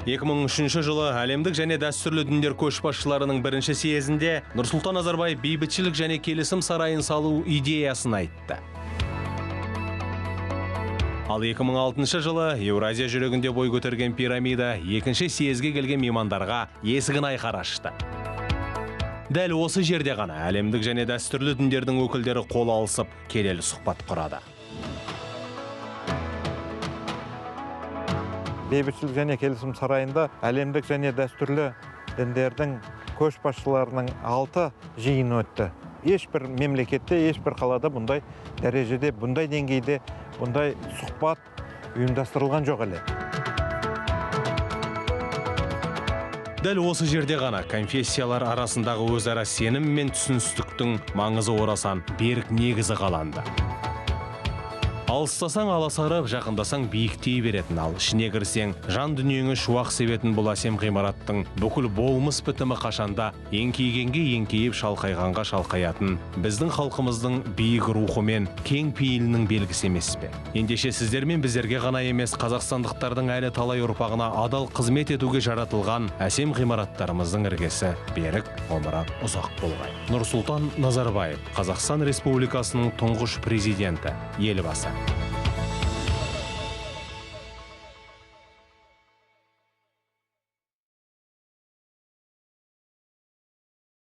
2003 жылы әлемдік және дәстүрлі діндер көшбасшыларының бірінші съезінде Нұрсұлтан Назарбаев бейбітшілік және келісім сарайын салу идеясын айтты. Ал 2006 жылы Еуразия жүрегінде бой көтерген пирамида екінші съезге келген меймандарға есігін айқара ашты. Дәл осы жерде ғана әлемдік және дәстүрлі діндердің өкілдері қол алысып, келелі сұхбат құрады. Бейбітшілік және келісім сарайында әлемдік және дәстүрлі діндердің көшбасшыларының 6 жиын өтті. Ешбір мемлекетте, ешбір қалада бұндай дәрежеде, бұндай деңгейде, бұндай сұхбат ұйымдастырылған жоқ әлі. Дәл осы жерде ғана конфессиялар арасындағы өзара сенім мен түсіністіктің маңызы орасан берік негізі қаланды. Алыстасаң аласарып, жақындасаң биіктей беретін, ал ішіне кірсең жан дүниеңі шуақ себетін бұл әсем ғимараттың бүкіл болмыс бітімі қашанда еңкейгенге еңкейіп, шалқайғанға шалқаятын біздің халқымыздың биік рухы мен кең пейілінің белгісі емес пе? Ендеше сіздер мен біздерге ғана емес, қазақстандықтардың әлі талай ұрпағына адал қызмет етуге жаратылған әсем ғимараттарымыздың іргесі берік, ғұмыры ұзақ болғай. Нұрсұлтан Назарбаев, Қазақстан Республикасының тұңғыш президенті, елбасы.